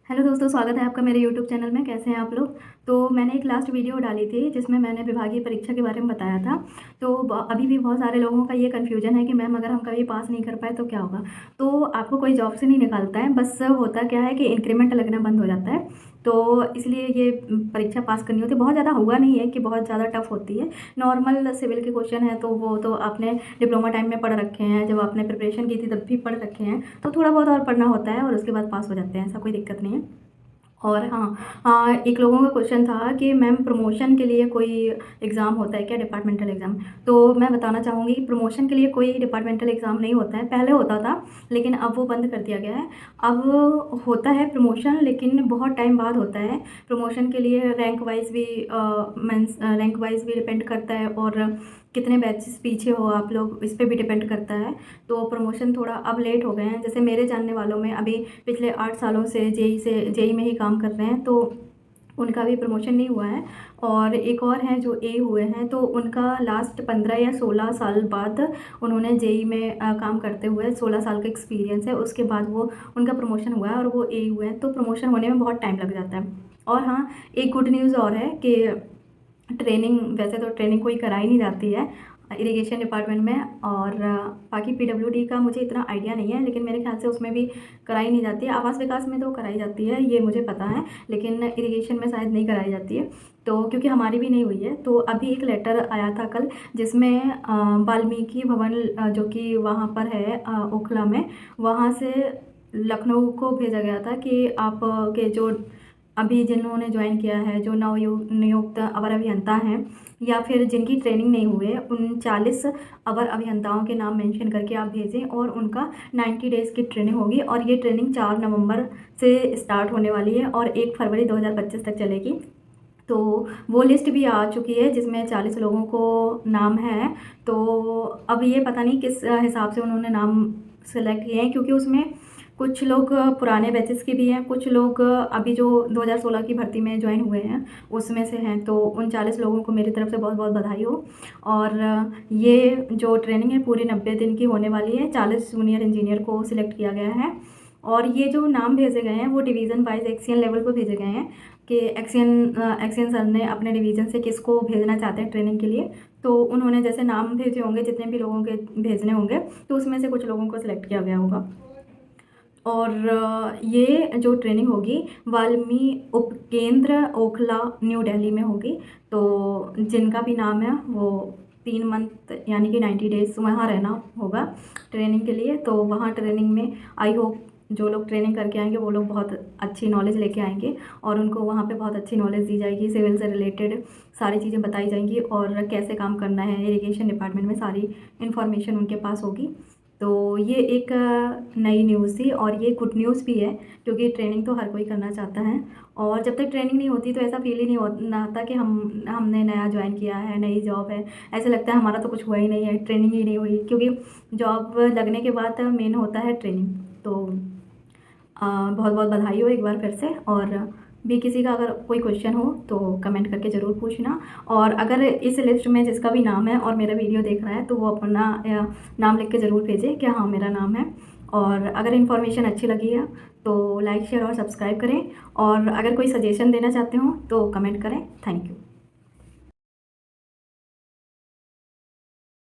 Hello दोस्तों, स्वागत है आपका मेरे यूट्यूब चैनल में। कैसे हैं आप लोग। तो मैंने एक लास्ट वीडियो डाली थी जिसमें मैंने विभागीय परीक्षा के बारे में बताया था। तो अभी भी बहुत सारे लोगों का ये कन्फ्यूजन है कि मैम अगर हम कभी पास नहीं कर पाए तो क्या होगा। तो आपको कोई जॉब से नहीं निकालता है, बस होता क्या है कि इंक्रीमेंट लगना बंद हो जाता है। तो इसलिए ये परीक्षा पास करनी होती है। बहुत ज़्यादा हुआ नहीं है कि बहुत ज़्यादा टफ होती है। नॉर्मल सिविल के क्वेश्चन है तो वो तो आपने डिप्लोमा टाइम में पढ़ रखे हैं, जब आपने प्रिपरेशन की थी तब भी पढ़ रखे हैं। तो थोड़ा बहुत और पढ़ना होता है और उसके बाद पास हो जाते हैं, ऐसा कोई दिक्कत नहीं है। और हाँ, एक लोगों का क्वेश्चन था कि मैम प्रमोशन के लिए कोई एग्ज़ाम होता है क्या, डिपार्टमेंटल एग्ज़ाम। तो मैं बताना चाहूँगी कि प्रमोशन के लिए कोई डिपार्टमेंटल एग्ज़ाम नहीं होता है। पहले होता था लेकिन अब वो बंद कर दिया गया है। अब होता है प्रमोशन, लेकिन बहुत टाइम बाद होता है। प्रमोशन के लिए रैंक वाइज भी मीन्स रैंक वाइज भी डिपेंड करता है, और कितने बैचेस पीछे हो आप लोग, इस पर भी डिपेंड करता है। तो प्रमोशन थोड़ा अब लेट हो गए हैं। जैसे मेरे जानने वालों में अभी पिछले 8 सालों से जेई में ही काम कर रहे हैं, तो उनका भी प्रमोशन नहीं हुआ है। और एक और हैं जो ए हुए हैं, तो उनका लास्ट 15 या 16 साल बाद उन्होंने जेई में काम करते हुए 16 साल का एक्सपीरियंस है, उसके बाद वो उनका प्रमोशन हुआ है और वो ए हुए हैं। तो प्रमोशन होने में बहुत टाइम लग जाता है। और हाँ, एक गुड न्यूज़ और है कि ट्रेनिंग, वैसे तो ट्रेनिंग कोई कराई नहीं जाती है इरिगेशन डिपार्टमेंट में, और बाकी पीडब्ल्यूडी का मुझे इतना आइडिया नहीं है, लेकिन मेरे ख्याल से उसमें भी कराई नहीं जाती है। आवास विकास में तो कराई जाती है, ये मुझे पता है, लेकिन इरिगेशन में शायद नहीं कराई जाती है। तो क्योंकि हमारी भी नहीं हुई है। तो अभी एक लेटर आया था कल, जिसमें वाल्मीकि भवन जो कि वहाँ पर है ओखला में, वहाँ से लखनऊ को भेजा गया था कि आप के जो अभी जिन्होंने ज्वाइन किया है, जो नियुक्त अवर अभियंता हैं, या फिर जिनकी ट्रेनिंग नहीं हुई है, उन 40 अवर अभियंताओं के नाम मेंशन करके आप भेजें, और उनका 90 डेज़ की ट्रेनिंग होगी। और ये ट्रेनिंग 4 नवंबर से स्टार्ट होने वाली है और 1 फरवरी 2025 तक चलेगी। तो वो लिस्ट भी आ चुकी है जिसमें 40 लोगों को नाम है। तो अब ये पता नहीं किस हिसाब से उन्होंने नाम सेलेक्ट किए हैं, क्योंकि उसमें कुछ लोग पुराने बैचेस के भी हैं, कुछ लोग अभी जो 2016 की भर्ती में ज्वाइन हुए हैं उसमें से हैं। तो उन 40 लोगों को मेरी तरफ से बहुत बहुत बधाई हो। और ये जो ट्रेनिंग है पूरी 90 दिन की होने वाली है। 40 जूनियर इंजीनियर को सिलेक्ट किया गया है, और ये जो नाम भेजे गए हैं वो डिवीज़न वाइज एक्सियन लेवल पर भेजे गए हैं कि एक्सियन सर ने अपने डिवीज़न से किसको भेजना चाहते हैं ट्रेनिंग के लिए। तो उन्होंने जैसे नाम भेजे होंगे, जितने भी लोगों के भेजने होंगे, तो उसमें से कुछ लोगों को सिलेक्ट किया गया होगा। और ये जो ट्रेनिंग होगी वाल्मी उपकेंद्र ओखला न्यू दिल्ली में होगी। तो जिनका भी नाम है वो 3 मंथ यानी कि 90 डेज़ वहाँ रहना होगा ट्रेनिंग के लिए। तो वहाँ ट्रेनिंग में आई होप जो लोग ट्रेनिंग करके आएंगे वो लोग बहुत अच्छी नॉलेज लेके आएंगे, और उनको वहाँ पे बहुत अच्छी नॉलेज दी जाएगी। सिविल से रिलेटेड सारी चीज़ें बताई जाएंगी, और कैसे काम करना है इरिगेशन डिपार्टमेंट में सारी इन्फॉर्मेशन उनके पास होगी। तो ये एक नई न्यूज़ थी, और ये गुड न्यूज़ भी है, क्योंकि ट्रेनिंग तो हर कोई करना चाहता है। और जब तक ट्रेनिंग नहीं होती तो ऐसा फील ही नहीं होता कि हमने नया ज्वाइन किया है, नई जॉब है। ऐसा लगता है हमारा तो कुछ हुआ ही नहीं है, ट्रेनिंग ही नहीं हुई, क्योंकि जॉब लगने के बाद मेन होता है ट्रेनिंग। तो बहुत बहुत बधाई हो एक बार फिर से। और भी किसी का अगर कोई क्वेश्चन हो तो कमेंट करके ज़रूर पूछना। और अगर इस लिस्ट में जिसका भी नाम है और मेरा वीडियो देख रहा है तो वो अपना नाम लिख के ज़रूर भेजे कि हाँ मेरा नाम है। और अगर इन्फॉर्मेशन अच्छी लगी है तो लाइक शेयर और सब्सक्राइब करें, और अगर कोई सजेशन देना चाहते हो तो कमेंट करें। Thank you.